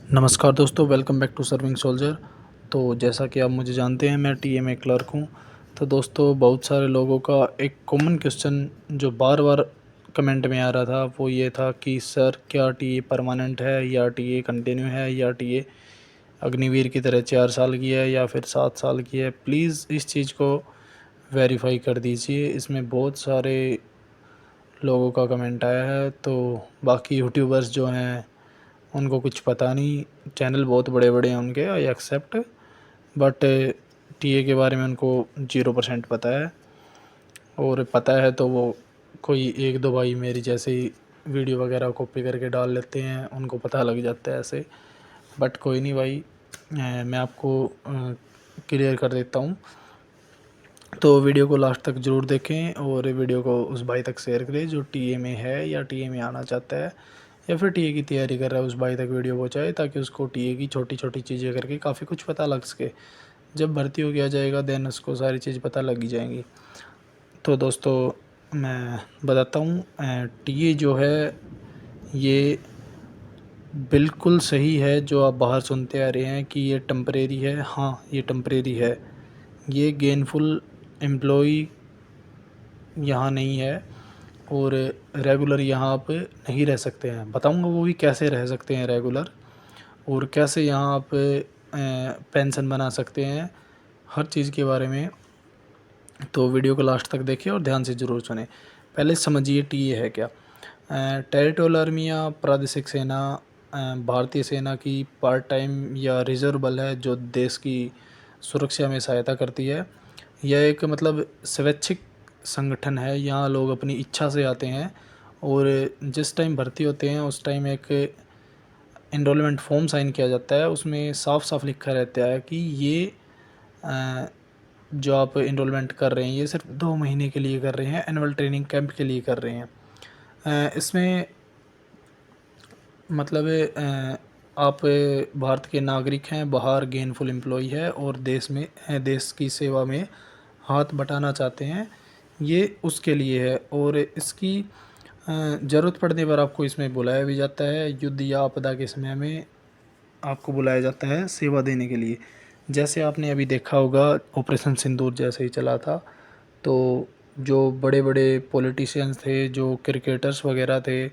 नमस्कार दोस्तों, welcome back to serving soldier. तो जैसा कि आप मुझे जानते हैं, मैं टीएमए क्लर्क हूं। तो दोस्तों, बहुत सारे लोगों का एक कॉमन क्वेश्चन जो बार बार कमेंट में आ रहा था वो ये था कि सर, क्या टीए परमानेंट है या टीए कंटिन्यू है या टीए अग्निवीर की तरह 4 साल की है या फिर 7 साल की है। प्लीज़ इस चीज़ को वेरीफाई कर दीजिए। इसमें बहुत सारे लोगों का कमेंट आया है। तो बाकी यूट्यूबर्स जो हैं उनको कुछ पता नहीं, चैनल बहुत बड़े बड़े हैं उनके, आई एक्सेप्ट, बट टीए के बारे में उनको 0% पता है। और पता है तो वो कोई एक दो भाई मेरी जैसे ही वीडियो वगैरह कॉपी करके डाल लेते हैं, उनको पता लग जाता है ऐसे। बट कोई नहीं भाई, मैं आपको क्लियर कर देता हूँ। तो वीडियो को लास्ट तक ज़रूर देखें और वीडियो को उस भाई तक शेयर करें जो टीए में है या टीए में आना चाहता है या फिर टीए की तैयारी कर रहा है। उस भाई तक वीडियो पहुँचाए ताकि उसको टीए की छोटी छोटी चीज़ें करके काफ़ी कुछ पता लग सके। जब भर्ती हो गया जाएगा देन उसको सारी चीज़ पता लग ही जाएंगी। तो दोस्तों, मैं बताता हूँ, टीए जो है ये बिल्कुल सही है। जो आप बाहर सुनते आ रहे हैं कि ये टेम्परेरी है, हाँ ये टेम्परेरी है। ये गेनफुल एम्प्लॉई यहाँ नहीं है और रेगुलर यहाँ आप नहीं रह सकते हैं। बताऊँगा वो भी कैसे रह सकते हैं रेगुलर, और कैसे यहाँ आप पेंशन बना सकते हैं, हर चीज़ के बारे में। तो वीडियो को लास्ट तक देखिए और ध्यान से ज़रूर सुने। पहले समझिए टीए है क्या। टेरिटोरियल आर्मी या प्रादेशिक सेना भारतीय सेना की पार्ट टाइम या रिजर्व बल है जो देश की सुरक्षा में सहायता करती है। यह एक मतलब स्वैच्छिक संगठन है। यहाँ लोग अपनी इच्छा से आते हैं और जिस टाइम भर्ती होते हैं उस टाइम एक एनरोलमेंट फॉर्म साइन किया जाता है। उसमें साफ साफ लिखा रहता है कि ये जो आप एनरोलमेंट कर रहे हैं ये सिर्फ 2 महीने के लिए कर रहे हैं, एनुअल ट्रेनिंग कैंप के लिए कर रहे हैं। इसमें मतलब आप भारत के नागरिक हैं, बाहर गेनफुल एम्प्लॉय है और देश में देश की सेवा में हाथ बटाना चाहते हैं, ये उसके लिए है। और इसकी ज़रूरत पड़ने पर आपको इसमें बुलाया भी जाता है। युद्ध या आपदा के समय में आपको बुलाया जाता है सेवा देने के लिए। जैसे आपने अभी देखा होगा ऑपरेशन सिंदूर जैसे ही चला था, तो जो बड़े बड़े पॉलिटिशियंस थे, जो क्रिकेटर्स वगैरह थे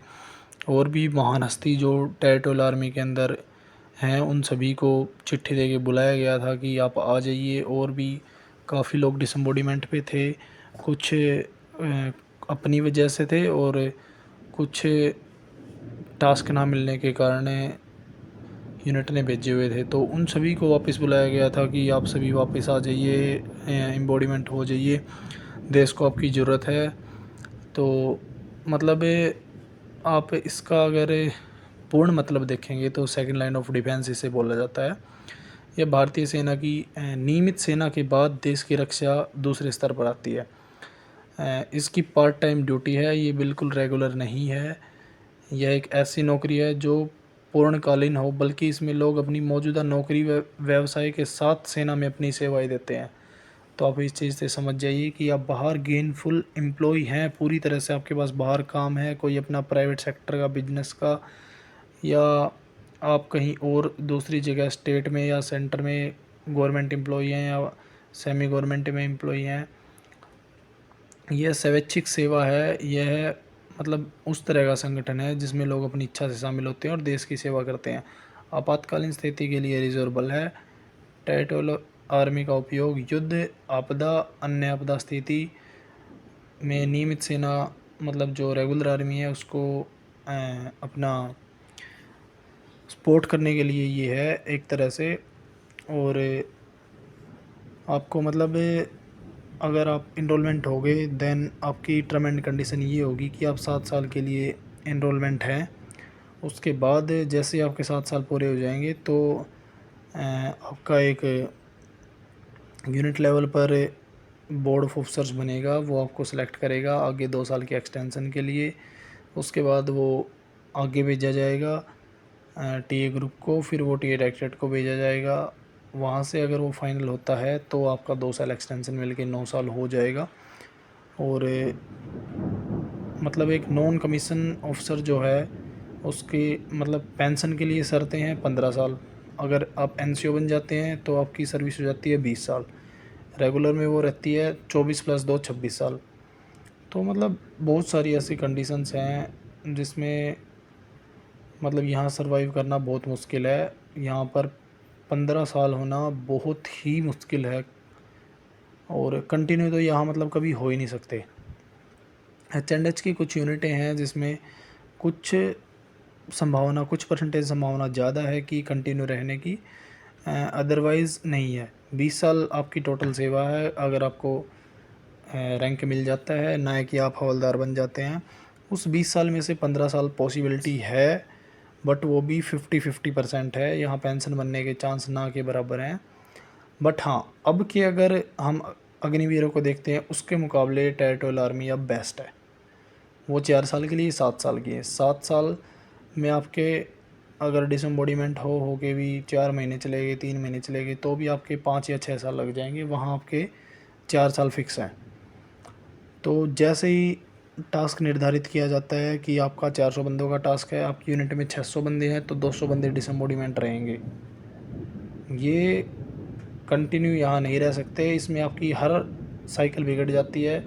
और भी महान हस्ती जो टेरिटोरियल आर्मी के अंदर हैं, उन सभी को चिट्ठी देके बुलाया गया था कि आप आ जाइए। और भी काफ़ी लोग डिसम्बॉडीमेंट पे थे, कुछ अपनी वजह से थे और कुछ टास्क ना मिलने के कारण यूनिट ने भेजे हुए थे। तो उन सभी को वापस बुलाया गया था कि आप सभी वापस आ जाइए, एम्बॉडीमेंट हो जाइए, देश को आपकी ज़रूरत है। तो मतलब आप इसका अगर पूर्ण मतलब देखेंगे तो सेकंड लाइन ऑफ डिफेंस इसे बोला जाता है। यह भारतीय सेना की नियमित सेना के बाद देश की रक्षा दूसरे स्तर पर आती है। इसकी पार्ट टाइम ड्यूटी है, ये बिल्कुल रेगुलर नहीं है। यह एक ऐसी नौकरी है जो पूर्णकालीन हो, बल्कि इसमें लोग अपनी मौजूदा नौकरी व व्यवसाय के साथ सेना में अपनी सेवाएं देते हैं। तो आप इस चीज़ से समझ जाइए कि आप बाहर गेनफुल एम्प्लॉय हैं, पूरी तरह से आपके पास बाहर काम है, कोई अपना प्राइवेट सेक्टर का, बिजनेस का, या आप कहीं और दूसरी जगह स्टेट में या सेंटर में गवर्नमेंट एम्प्लॉय हैं या सेमी गवर्नमेंट में एम्प्लॉय हैं। यह स्वैच्छिक सेवा है। यह मतलब उस तरह का संगठन है जिसमें लोग अपनी इच्छा से शामिल होते हैं और देश की सेवा करते हैं। आपातकालीन स्थिति के लिए रिजर्व बल है। टेरिटोरियल आर्मी का उपयोग युद्ध, आपदा, अन्य आपदा स्थिति में नियमित सेना मतलब जो रेगुलर आर्मी है उसको अपना सपोर्ट करने के लिए ये है एक तरह से। और आपको मतलब अगर आप इनरोलमेंट हो गए देन आपकी टर्म एंड कंडीशन ये होगी कि आप 7 साल के लिए इनरोलमेंट हैं। उसके बाद जैसे आपके 7 साल पूरे हो जाएंगे तो आपका एक यूनिट लेवल पर बोर्ड ऑफ ऑफिसर्स बनेगा, वो आपको सेलेक्ट करेगा आगे 2 साल के एक्सटेंशन के लिए। उसके बाद वो आगे भेजा जाएगा टीए ग्रुप को, फिर वो टीए डायरेक्टरेट को भेजा जाएगा। वहाँ से अगर वो फाइनल होता है तो आपका 2 साल एक्सटेंशन मिलके 9 साल हो जाएगा। और मतलब एक नॉन कमीशन ऑफिसर जो है उसकी मतलब पेंशन के लिए शर्तें हैं 15 साल। अगर आप एनसीओ बन जाते हैं तो आपकी सर्विस हो जाती है 20 साल। रेगुलर में वो रहती है 24 + 2 26 साल। तो मतलब बहुत सारी ऐसी कंडीशंस हैं जिसमें मतलब यहाँ सरवाइव करना बहुत मुश्किल है। यहाँ पर 15 साल होना बहुत ही मुश्किल है, और कंटिन्यू तो यहाँ मतलब कभी हो ही नहीं सकते। एच की कुछ यूनिटें हैं जिसमें कुछ संभावना, कुछ परसेंटेज संभावना ज़्यादा है कि कंटिन्यू रहने की, अदरवाइज़ नहीं है। 20 साल आपकी टोटल सेवा है अगर आपको रैंक मिल जाता है, ना कि आप हवलदार बन जाते हैं। उस 20 साल में से 15 साल पॉसिबिलिटी है, बट वो भी 50-50% है। यहाँ पेंशन बनने के चांस ना के बराबर हैं। बट हाँ, अब के अगर हम अग्निवीरों को देखते हैं उसके मुकाबले टेरिटोरियल आर्मी अब बेस्ट है। वो 4 साल के लिए 7 साल की है। 7 साल में आपके अगर डिसम्बॉडीमेंट हो के भी 4 महीने चले गए, 3 महीने चले गए, तो भी आपके 5 या 6 साल लग जाएंगे। वहाँ आपके 4 साल फिक्स हैं। तो जैसे ही टास्क निर्धारित किया जाता है कि आपका 400 बंदों का टास्क है, आपकी यूनिट में 600 बंदे हैं, तो 200 बंदे डिसम्बॉडीमेंट रहेंगे। ये कंटिन्यू यहाँ नहीं रह सकते। इसमें आपकी हर साइकिल बिगड़ जाती है।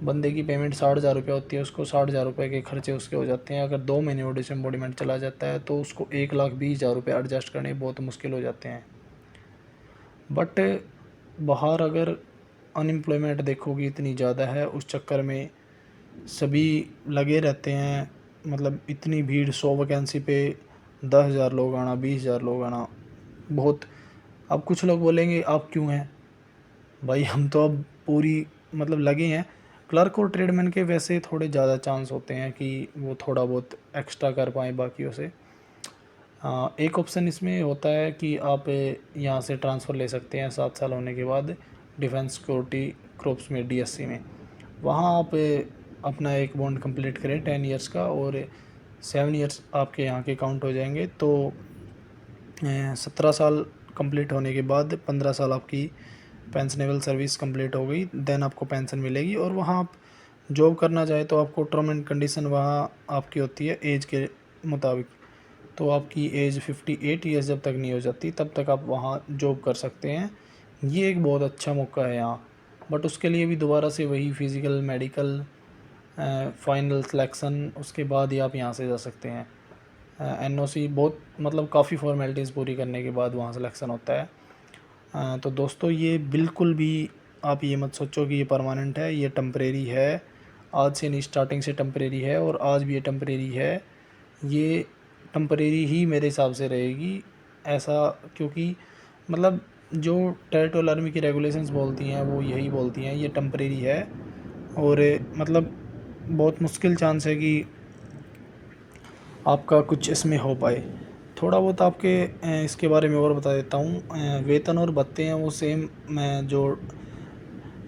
बंदे की पेमेंट 60,000 रुपये होती है, उसको 60,000 रुपये के खर्चे उसके हो जाते हैं। अगर 2 महीने वो डिसम्बॉडीमेंट चला जाता है तो उसको 1,20,000 रुपये एडजस्ट करने बहुत मुश्किल हो जाते हैं। बट बाहर अगर अनएम्प्लॉयमेंट देखोगी इतनी ज़्यादा है, उस चक्कर में सभी लगे रहते हैं। मतलब इतनी भीड़, 100 वैकेंसी पे 10,000 लोग आना, 20,000 लोग आना बहुत। अब कुछ लोग बोलेंगे आप क्यों हैं भाई, हम तो अब पूरी मतलब लगे हैं। क्लर्क और ट्रेडमैन के वैसे थोड़े ज़्यादा चांस होते हैं कि वो थोड़ा बहुत एक्स्ट्रा कर पाएँ बाकियों से। एक ऑप्शन इसमें होता है कि आप यहाँ से ट्रांसफ़र ले सकते हैं 7 साल होने के बाद डिफेंस सिक्योरिटी क्रोप्स में, डीएससी में। वहाँ आप अपना एक बॉन्ड कंप्लीट करें 10 इयर्स का, और 7 इयर्स आपके यहाँ के काउंट हो जाएंगे। तो 17 साल कंप्लीट होने के बाद 15 साल आपकी पेंशनेबल सर्विस कंप्लीट हो गई, देन आपको पेंशन मिलेगी। और वहाँ आप जॉब करना चाहे तो आपको टर्म एंड कंडीशन वहाँ आपकी होती है एज के मुताबिक। तो आपकी एज 58 ईयर्स जब तक नहीं हो जाती तब तक आप वहाँ जॉब कर सकते हैं। ये एक बहुत अच्छा मौका है यहाँ। बट उसके लिए भी दोबारा से वही फ़िज़िकल, मेडिकल, फाइनल सिलेक्शन, उसके बाद ही आप यहाँ से जा सकते हैं। एनओसी बहुत मतलब काफ़ी फॉर्मेलिटीज़ पूरी करने के बाद वहाँ सिलेक्शन होता है। तो दोस्तों ये बिल्कुल भी आप ये मत सोचो कि ये परमानेंट है, ये टेम्परेरी है। आज से नहीं, स्टार्टिंग से टेम्परेरी है, और आज भी ये टेम्परेरी है। ये टेम्परेरी ही मेरे हिसाब से रहेगी ऐसा, क्योंकि मतलब जो टेरिटोरियल आर्मी की रेगुलेशंस बोलती हैं वो यही बोलती हैं, ये टेम्परेरी है। और मतलब बहुत मुश्किल चांस है कि आपका कुछ इसमें हो पाए। थोड़ा बहुत आपके इसके बारे में और बता देता हूँ। वेतन और भत्ते हैं वो सेम जो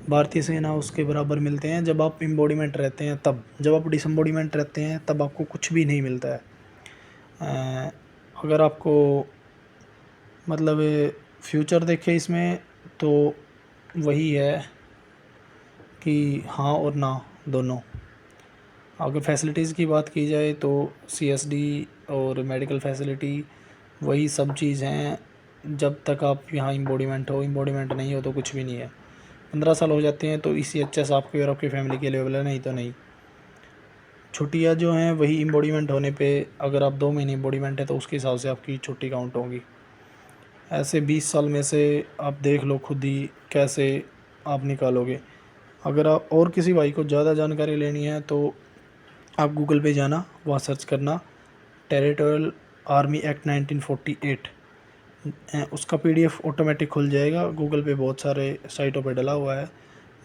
भारतीय सेना उसके बराबर मिलते हैं जब आप एम्बॉडीमेंट रहते हैं तब। जब आप डिसम्बॉडीमेंट रहते हैं तब आपको कुछ भी नहीं मिलता है। अगर आपको मतलब फ्यूचर देखे इसमें तो वही है कि हाँ और ना दोनों। अगर फैसिलिटीज़ की बात की जाए तो सीएसडी और मेडिकल फैसिलिटी वही सब चीज़ हैं जब तक आप यहाँ एम्बॉडीमेंट हो। एम्बॉडीमेंट नहीं हो तो कुछ भी नहीं है। 15 साल हो जाते हैं तो ECHS आपके और आपकी फैमिली के अवेलेबल है, नहीं तो नहीं। छुट्टियाँ जो हैं वही एम्बॉडीमेंट होने पे, अगर आप 2 महीने एम्बॉडीमेंट है तो उसके हिसाब से आपकी छुट्टी काउंट होगी। ऐसे 20 साल में से आप देख लो खुद ही कैसे आप निकालोगे। अगर आप और किसी भाई को ज़्यादा जानकारी लेनी है तो आप गूगल पे जाना, वहाँ सर्च करना टेरिटोरियल आर्मी एक्ट 1948। उसका PDF ऑटोमेटिक खुल जाएगा। गूगल पे बहुत सारे साइटों पे डला हुआ है,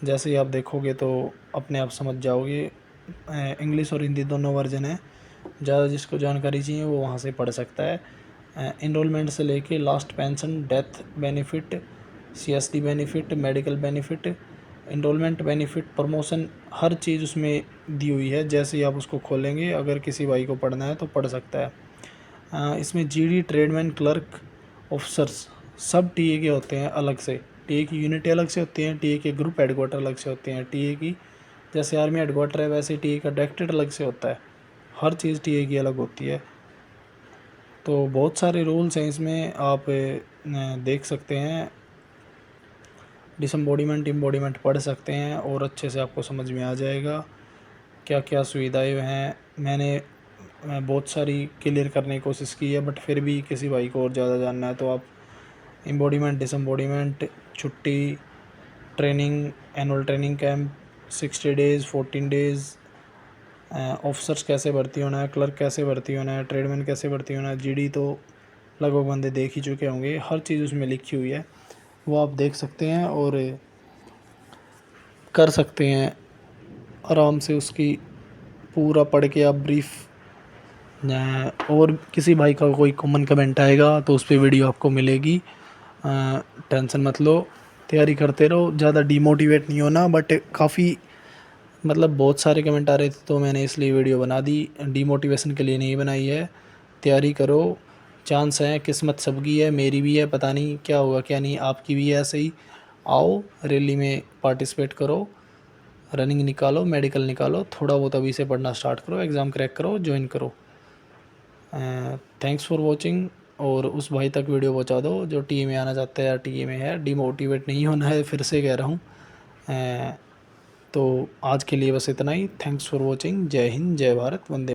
जैसे ही आप देखोगे तो अपने आप समझ जाओगे। इंग्लिश और हिंदी दोनों वर्जन है। ज़्यादा जिसको जानकारी चाहिए वो वहाँ से पढ़ सकता है। इनरोलमेंट से लेके last pension, death benefit, CSD benefit, medical benefit, enrolment benefit, promotion, हर चीज़ उसमें दी हुई है। जैसे ही आप उसको खोलेंगे, अगर किसी भाई को पढ़ना है तो पढ़ सकता है। इसमें GD, ट्रेडमैन, क्लर्क, ऑफिसर्स सब टीए के होते हैं अलग से। टीए की यूनिटें अलग से होती हैं, टीए के ग्रुप हेडक्वार्टर अलग से होते हैं। टीए की जैसे आर्मी हेडक्वार्टर है वैसे टीए का डायरेक्टरेट अलग से होता है। हर चीज़ टीए की अलग होती है। तो बहुत सारे रूल्स हैं इसमें, आप देख सकते हैं, डिसम्बॉडीमेंट एम्बॉडीमेंट पढ़ सकते हैं और अच्छे से आपको समझ में आ जाएगा क्या क्या सुविधाएं हैं। मैंने बहुत सारी क्लियर करने की कोशिश की है, बट फिर भी किसी भाई को और ज़्यादा जानना है तो आप एम्बॉडीमेंट, डिसम्बॉडीमेंट, छुट्टी, training, annual training camp, 60 days, 14 days, officers कैसे भर्ती होना है, क्लर्क कैसे भर्ती होना है, ट्रेडमैन कैसे भर्ती होना है, जीडी तो लगभग बंदे देख ही चुके होंगे। हर चीज़ उसमें लिखी हुई है, वो आप देख सकते हैं और कर सकते हैं आराम से। उसकी पूरा पढ़ के आप ब्रीफ, और किसी भाई का कोई कॉमन कमेंट आएगा तो उस पर वीडियो आपको मिलेगी। टेंशन मत लो, तैयारी करते रहो, ज़्यादा डीमोटिवेट नहीं होना। बट काफ़ी मतलब बहुत सारे कमेंट आ रहे थे तो मैंने इसलिए वीडियो बना दी, डीमोटिवेशन के लिए नहीं बनाई है। तैयारी करो, चांस है, किस्मत सबकी है, मेरी भी है, पता नहीं क्या होगा क्या नहीं, आपकी भी है ऐसे ही। आओ रैली में पार्टिसिपेट करो, रनिंग निकालो, मेडिकल निकालो, थोड़ा बहुत अभी से पढ़ना स्टार्ट करो, एग्ज़ाम क्रैक करो, ज्वाइन करो। Thanks for watching. और उस भाई तक वीडियो पहुंचा दो जो टीए में आना चाहता है या टीए में है। डीमोटिवेट नहीं होना है, फिर से कह रहा हूँ। तो आज के लिए बस इतना ही। Thanks for watching. जय हिंद, जय भारत, वंदे।